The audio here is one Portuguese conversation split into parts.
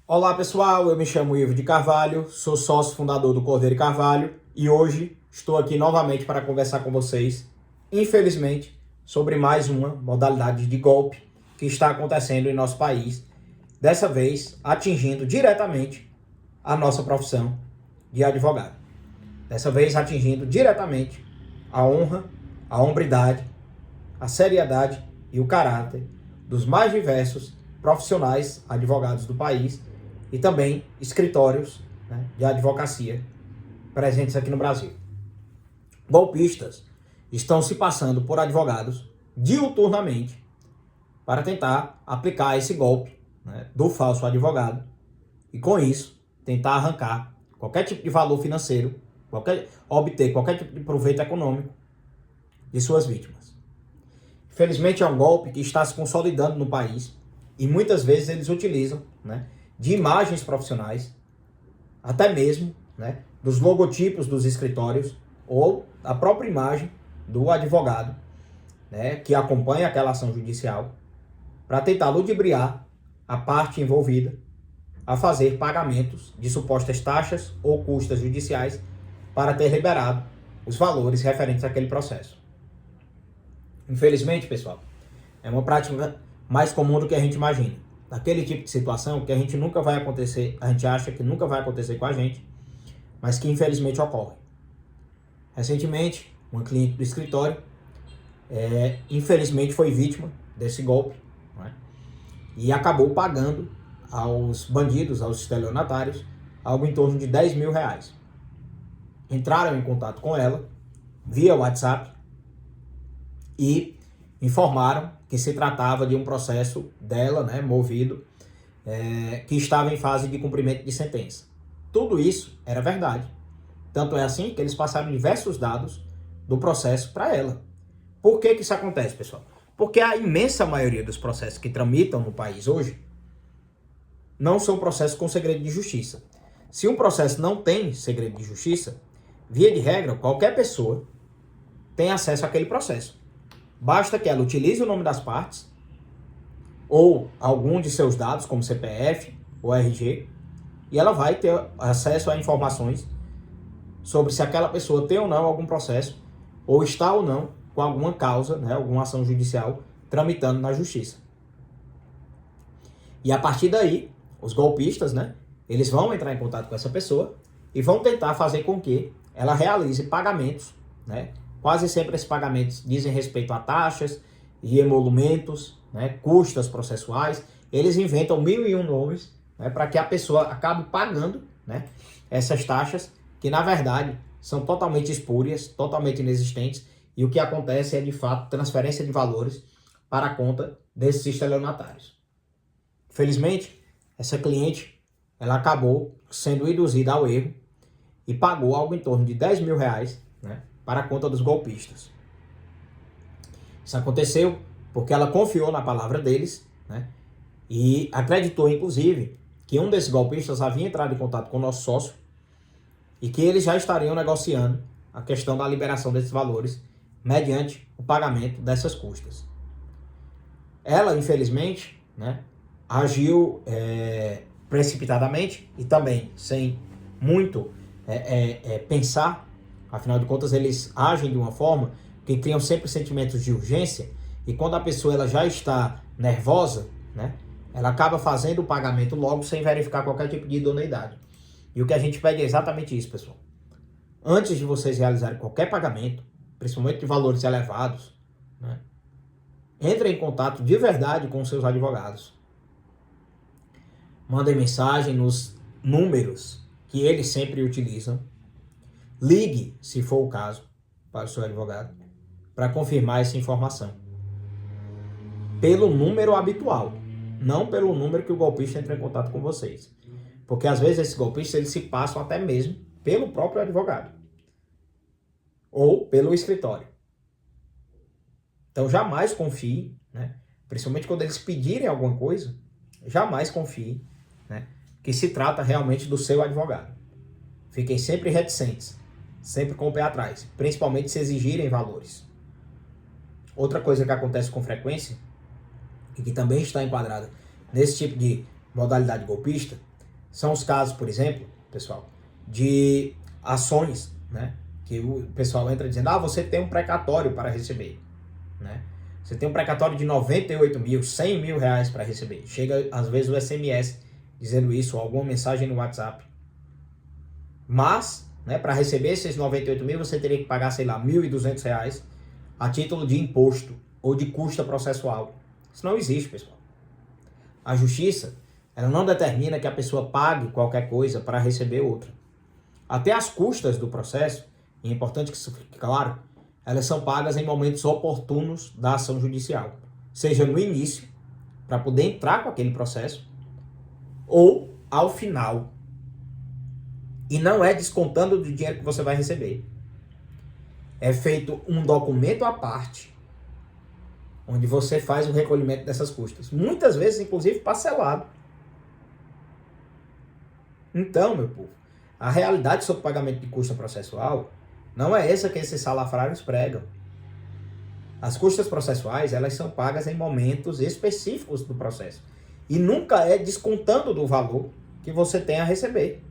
Olá pessoal, eu me chamo Ivo de Carvalho, sou sócio fundador do Cordeiro e Carvalho e hoje estou aqui novamente para conversar com vocês, infelizmente, sobre mais uma modalidade de golpe que está acontecendo em nosso país, dessa vez atingindo diretamente a nossa profissão de advogado. Dessa vez atingindo diretamente a honra, a hombridade, a seriedade e o caráter dos mais diversos profissionais advogados do país e também escritórios, né, de advocacia presentes aqui no Brasil. Golpistas estão se passando por advogados diuturnamente para tentar aplicar esse golpe, né, do falso advogado e com isso tentar arrancar qualquer tipo de valor financeiro, obter qualquer tipo de proveito econômico de suas vítimas. Infelizmente é um golpe que está se consolidando no país e muitas vezes eles utilizam, né, de imagens profissionais, até mesmo, né, dos logotipos dos escritórios ou da própria imagem do advogado, né, que acompanha aquela ação judicial, para tentar ludibriar a parte envolvida a fazer pagamentos de supostas taxas ou custas judiciais para ter liberado os valores referentes àquele processo. Infelizmente, pessoal, é uma prática mais comum do que a gente imagina. Daquele tipo de situação que a gente nunca vai acontecer, a gente acha que nunca vai acontecer com a gente, mas que infelizmente ocorre. Recentemente, uma cliente do escritório, infelizmente foi vítima desse golpe, né? E acabou pagando aos bandidos, aos estelionatários, algo em torno de R$10.000. Entraram em contato com ela via WhatsApp e informaram que se tratava de um processo dela, né, movido, que estava em fase de cumprimento de sentença. Tudo isso era verdade. Tanto é assim que eles passaram diversos dados do processo para ela. Por que isso acontece, pessoal? Porque a imensa maioria dos processos que tramitam no país hoje não são processos com segredo de justiça. Se um processo não tem segredo de justiça, via de regra, qualquer pessoa tem acesso àquele processo. Basta que ela utilize o nome das partes ou algum de seus dados, como CPF ou RG, e ela vai ter acesso a informações sobre se aquela pessoa tem ou não algum processo ou está ou não com alguma causa, né, alguma ação judicial tramitando na justiça. E a partir daí, os golpistas, né, eles vão entrar em contato com essa pessoa e vão tentar fazer com que ela realize pagamentos, né? Quase sempre esses pagamentos dizem respeito a taxas e emolumentos, né, custas processuais. Eles inventam 1001 nomes, né, para que a pessoa acabe pagando, né, essas taxas que, na verdade, são totalmente espúrias, totalmente inexistentes, e o que acontece é, de fato, transferência de valores para a conta desses estelionatários. Felizmente, essa cliente ela acabou sendo induzida ao erro e pagou algo em torno de R$10.000, né, para a conta dos golpistas. Isso aconteceu porque ela confiou na palavra deles, né, e acreditou, inclusive, que um desses golpistas havia entrado em contato com o nosso sócio e que eles já estariam negociando a questão da liberação desses valores mediante o pagamento dessas custas. Ela, infelizmente, né, agiu precipitadamente e também sem muito pensar. Afinal de contas, eles agem de uma forma que criam sempre sentimentos de urgência e quando a pessoa ela já está nervosa, né, ela acaba fazendo o pagamento logo sem verificar qualquer tipo de idoneidade. E o que a gente pede é exatamente isso, pessoal. Antes de vocês realizarem qualquer pagamento, principalmente de valores elevados, né, entrem em contato de verdade com os seus advogados. Mandem mensagem nos números que eles sempre utilizam. Ligue, se for o caso, para o seu advogado, para confirmar essa informação. Pelo número habitual, não pelo número que o golpista entra em contato com vocês. Porque às vezes esses golpistas eles se passam até mesmo pelo próprio advogado. Ou pelo escritório. Então jamais confie, né? Principalmente quando eles pedirem alguma coisa, jamais confie, né, que se trata realmente do seu advogado. Fiquem sempre reticentes, sempre com o pé atrás, principalmente se exigirem valores. Outra coisa que acontece com frequência, e que também está enquadrada nesse tipo de modalidade golpista, São os casos, por exemplo, pessoal, de ações, né? Que o pessoal entra dizendo, você tem um precatório para receber, né? Você tem um precatório de 98 mil, 100 mil reais para receber. Chega, às vezes, o SMS dizendo isso, ou alguma mensagem no WhatsApp. Mas, né, para receber esses 98 mil, você teria que pagar, sei lá, 1.200 reais a título de imposto ou de custa processual. Isso não existe, pessoal. A justiça, ela não determina que a pessoa pague qualquer coisa para receber outra. Até as custas do processo, e é importante que isso fique claro, elas são pagas em momentos oportunos da ação judicial. Seja no início, para poder entrar com aquele processo, ou ao final. E não é descontando do dinheiro que você vai receber. É feito um documento à parte, onde você faz o recolhimento dessas custas. Muitas vezes, inclusive, parcelado. Então, meu povo, a realidade sobre o pagamento de custa processual não é essa que esses salafrários pregam. As custas processuais, elas são pagas em momentos específicos do processo. E nunca é descontando do valor que você tem a receber.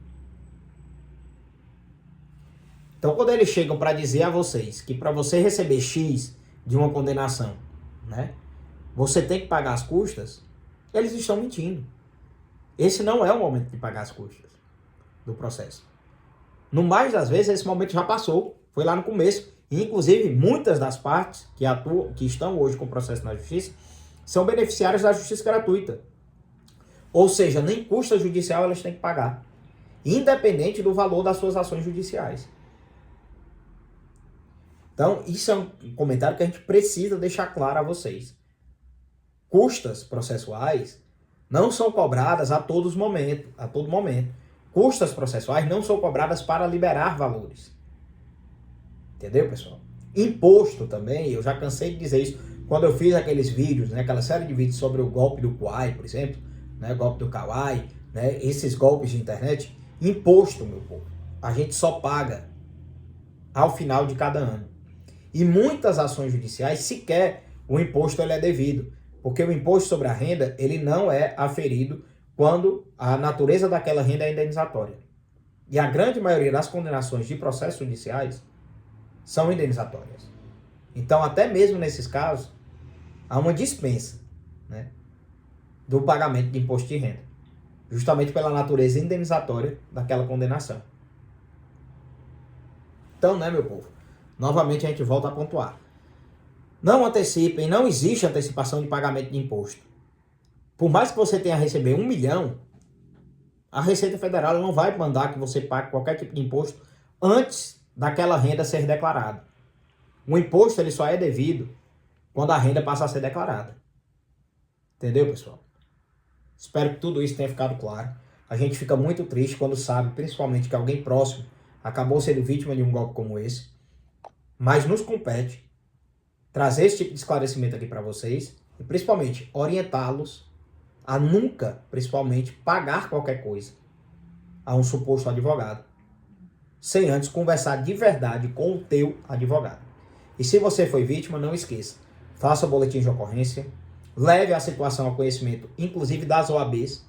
Então, quando eles chegam para dizer a vocês que para você receber X de uma condenação, né, você tem que pagar as custas, eles estão mentindo. Esse não é o momento de pagar as custas do processo. No mais das vezes, esse momento já passou, foi lá no começo. E, inclusive, muitas das partes que estão hoje com o processo na justiça são beneficiárias da justiça gratuita. Ou seja, nem custa judicial elas têm que pagar, independente do valor das suas ações judiciais. Então, isso é um comentário que a gente precisa deixar claro a vocês. Custas processuais não são cobradas a todo momento. Custas processuais não são cobradas para liberar valores. Entendeu, pessoal? Imposto também, eu já cansei de dizer isso. Quando eu fiz aqueles vídeos, né, aquela série de vídeos sobre o golpe do Kwai, por exemplo, né, golpe do Kawaii, né, esses golpes de internet, imposto, meu povo, a gente só paga ao final de cada ano. E muitas ações judiciais, sequer o imposto ele é devido, porque o imposto sobre a renda ele não é aferido quando a natureza daquela renda é indenizatória. E a grande maioria das condenações de processos judiciais são indenizatórias. Então, até mesmo nesses casos, há uma dispensa, né, do pagamento de imposto de renda, justamente pela natureza indenizatória daquela condenação. Então, né, meu povo, novamente a gente volta a pontuar. Não antecipem, não existe antecipação de pagamento de imposto. Por mais que você tenha a receber 1 milhão, a Receita Federal não vai mandar que você pague qualquer tipo de imposto antes daquela renda ser declarada. O imposto ele só é devido quando a renda passa a ser declarada. Entendeu, pessoal? Espero que tudo isso tenha ficado claro. A gente fica muito triste quando sabe, principalmente, que alguém próximo acabou sendo vítima de um golpe como esse. Mas nos compete trazer esse tipo de esclarecimento aqui para vocês e, principalmente, orientá-los a nunca, principalmente, pagar qualquer coisa a um suposto advogado, sem antes conversar de verdade com o teu advogado. E se você foi vítima, não esqueça, faça o boletim de ocorrência, leve a situação ao conhecimento, inclusive das OABs,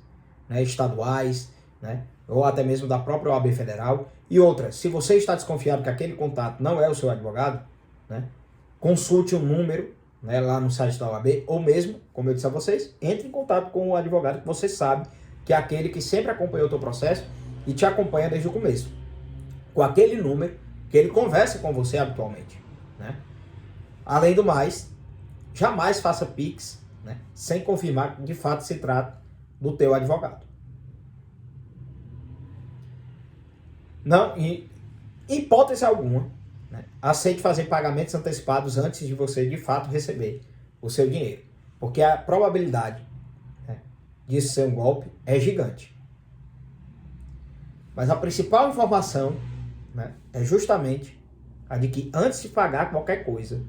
né, estaduais, né, ou até mesmo da própria OAB federal. E outra, se você está desconfiado que aquele contato não é o seu advogado, né, consulte um número, né, lá no site da OAB, ou mesmo, como eu disse a vocês, entre em contato com o advogado que você sabe que é aquele que sempre acompanhou o teu processo e te acompanha desde o começo. Com aquele número que ele conversa com você habitualmente, né? Além do mais, jamais faça Pix, né, sem confirmar que de fato se trata do teu advogado. Não, em hipótese alguma, né, aceite fazer pagamentos antecipados antes de você de fato receber o seu dinheiro, porque a probabilidade, né, disso ser um golpe é gigante. Mas a principal informação, né, é justamente a de que antes de pagar qualquer coisa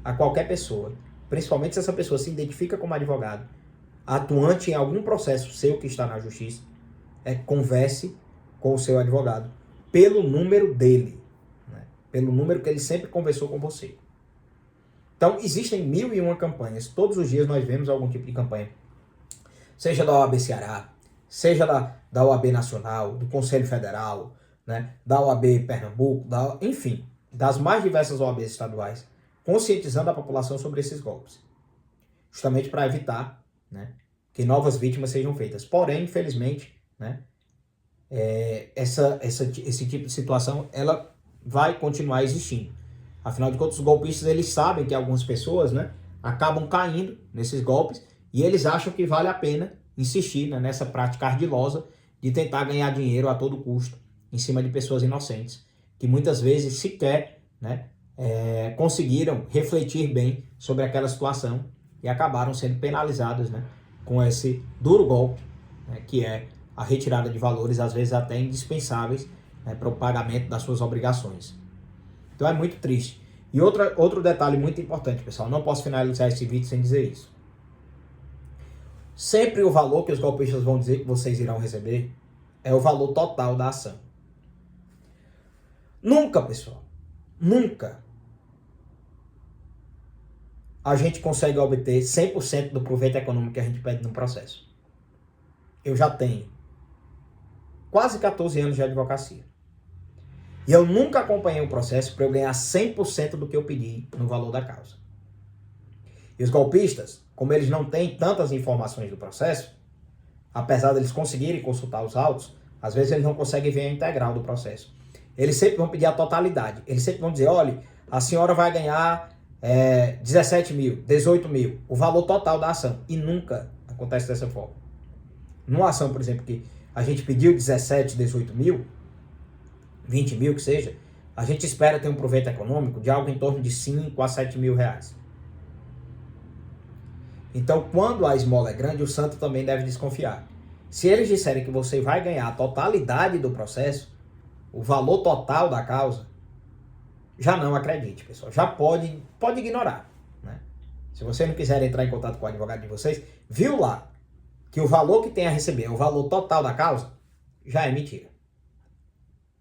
a qualquer pessoa, principalmente se essa pessoa se identifica como advogado, atuante em algum processo seu que está na justiça, converse com o seu advogado pelo número dele, né, pelo número que ele sempre conversou com você. Então, existem 1001 campanhas. Todos os dias nós vemos algum tipo de campanha, seja da OAB Ceará, seja da OAB Nacional, do Conselho Federal, né, da OAB Pernambuco, enfim, das mais diversas OABs estaduais, conscientizando a população sobre esses golpes, justamente para evitar, né, que novas vítimas sejam feitas. Porém, infelizmente, né, esse tipo de situação ela vai continuar existindo. Afinal de contas, os golpistas eles sabem que algumas pessoas, né, acabam caindo nesses golpes e eles acham que vale a pena insistir, né, nessa prática ardilosa de tentar ganhar dinheiro a todo custo em cima de pessoas inocentes, que muitas vezes sequer, né, conseguiram refletir bem sobre aquela situação e acabaram sendo penalizados, né, com esse duro golpe, né, que é a retirada de valores, às vezes até indispensáveis, né, para o pagamento das suas obrigações. Então é muito triste. E outro detalhe muito importante, pessoal, não posso finalizar esse vídeo sem dizer isso. Sempre o valor que os golpistas vão dizer que vocês irão receber é o valor total da ação. Nunca, pessoal, nunca a gente consegue obter 100% do proveito econômico que a gente pede no processo. Eu já tenho quase 14 anos de advocacia. E eu nunca acompanhei um processo para eu ganhar 100% do que eu pedi no valor da causa. E os golpistas, como eles não têm tantas informações do processo, apesar de eles conseguirem consultar os autos, às vezes eles não conseguem ver a integral do processo. Eles sempre vão pedir a totalidade. Eles sempre vão dizer, olha, a senhora vai ganhar 17 mil, 18 mil, o valor total da ação. E nunca acontece dessa forma. Numa ação, por exemplo, que a gente pediu 17, 18 mil, 20 mil que seja, a gente espera ter um proveito econômico de algo em torno de 5 a 7 mil reais. Então, quando a esmola é grande, o santo também deve desconfiar. Se eles disserem que você vai ganhar a totalidade do processo, o valor total da causa, já não acredite, pessoal. Já pode ignorar, né? Se você não quiser entrar em contato com o advogado de vocês, viu lá que o valor que tem a receber é o valor total da causa, já é mentira.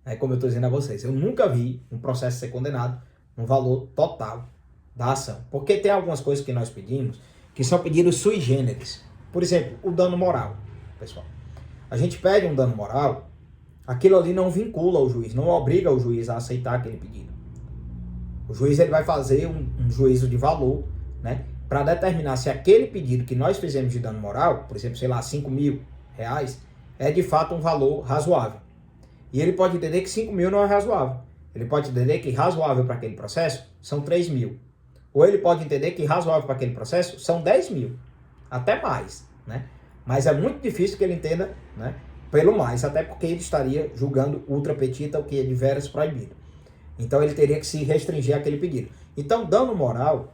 É como eu estou dizendo a vocês, eu nunca vi um processo ser condenado no valor total da ação. Porque tem algumas coisas que nós pedimos que são pedidos sui generis. Por exemplo, o dano moral, pessoal. A gente pede um dano moral, aquilo ali não vincula o juiz, não obriga o juiz a aceitar aquele pedido. O juiz ele vai fazer um juízo de valor, né, para determinar se aquele pedido que nós fizemos de dano moral, por exemplo, sei lá, 5 mil reais, é de fato um valor razoável. E ele pode entender que 5 mil não é razoável. Ele pode entender que razoável para aquele processo são 3 mil. Ou ele pode entender que razoável para aquele processo são 10 mil. Até mais, né? Mas é muito difícil que ele entenda, né, pelo mais, até porque ele estaria julgando ultra petita, o que é de veras proibido. Então ele teria que se restringir àquele pedido. Então, dano moral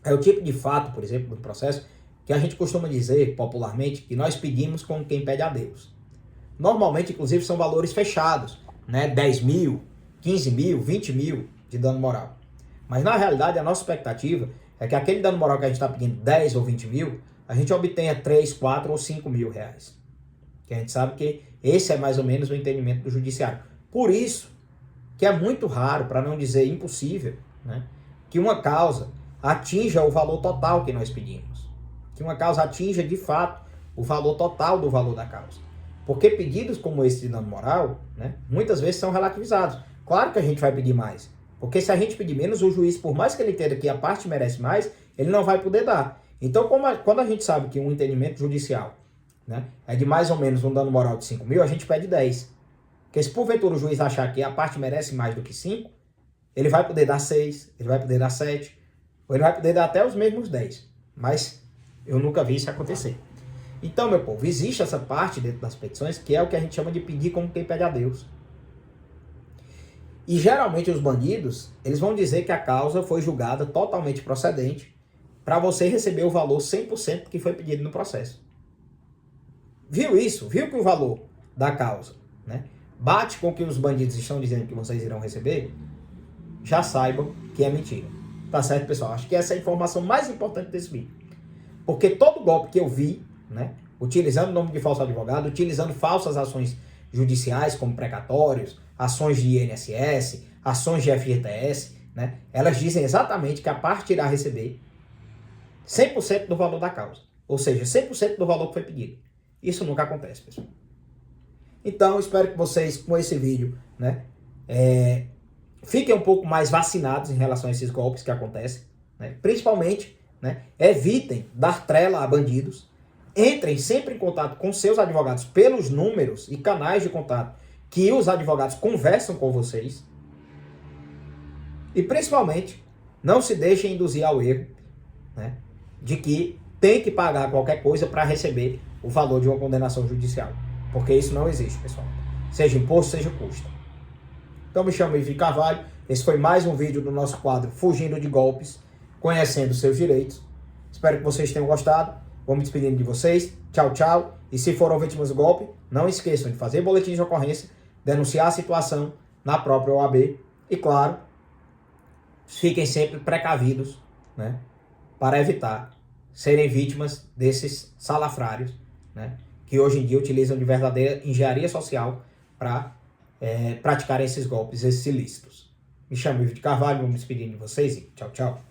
é o tipo de fato, por exemplo, do processo, que a gente costuma dizer popularmente que nós pedimos como quem pede a Deus. Normalmente, inclusive, são valores fechados, né? 10 mil, 15 mil, 20 mil de dano moral. Mas, na realidade, a nossa expectativa é que aquele dano moral que a gente está pedindo 10 ou 20 mil, a gente obtenha 3, 4 ou 5 mil reais. Que a gente sabe que esse é mais ou menos o entendimento do judiciário. Por isso que é muito raro, para não dizer impossível, né, que uma causa atinja o valor total que nós pedimos. Que uma causa atinja, de fato, o valor total do valor da causa. Porque pedidos como esse de dano moral, né, muitas vezes são relativizados. Claro que a gente vai pedir mais. Porque se a gente pedir menos, o juiz, por mais que ele entenda que a parte merece mais, ele não vai poder dar. Então, quando a gente sabe que um entendimento judicial, né, é de mais ou menos um dano moral de 5 mil, a gente pede 10. Porque se porventura o juiz achar que a parte merece mais do que 5, ele vai poder dar 6, ele vai poder dar 7, ou ele vai poder dar até os mesmos 10. Mas eu nunca vi isso acontecer. Então, meu povo, existe essa parte dentro das petições que é o que a gente chama de pedir como quem pede a Deus. E geralmente os bandidos, eles vão dizer que a causa foi julgada totalmente procedente para você receber o valor 100% que foi pedido no processo. Viu isso? Viu que o valor da causa, né, bate com o que os bandidos estão dizendo que vocês irão receber? Já saibam que é mentira. Tá certo, pessoal? Acho que essa é a informação mais importante desse vídeo. Porque todo golpe que eu vi, né, utilizando o nome de falso advogado, utilizando falsas ações judiciais como precatórios, ações de INSS, ações de FGTS, né, elas dizem exatamente que a parte irá receber 100% do valor da causa. Ou seja, 100% do valor que foi pedido. Isso nunca acontece, pessoal. Então, espero que vocês, com esse vídeo, né, fiquem um pouco mais vacinados em relação a esses golpes que acontecem, né? Principalmente, né, evitem dar trela a bandidos, entrem sempre em contato com seus advogados pelos números e canais de contato que os advogados conversam com vocês, e principalmente, não se deixem induzir ao erro, né, de que tem que pagar qualquer coisa para receber o valor de uma condenação judicial. Porque isso não existe, pessoal. Seja imposto, seja custo. Então me chamo Ivi Carvalho. Esse foi mais um vídeo do nosso quadro Fugindo de Golpes, conhecendo seus direitos. Espero que vocês tenham gostado. Vou me despedindo de vocês. Tchau, tchau. E se foram vítimas do golpe, não esqueçam de fazer boletim de ocorrência, denunciar a situação na própria OAB. E claro, fiquem sempre precavidos, né, para evitar serem vítimas desses salafrários, né, que hoje em dia utilizam de verdadeira engenharia social para praticarem esses golpes, esses ilícitos. Me chamo Ivo de Carvalho, vou me despedindo de vocês e tchau, tchau.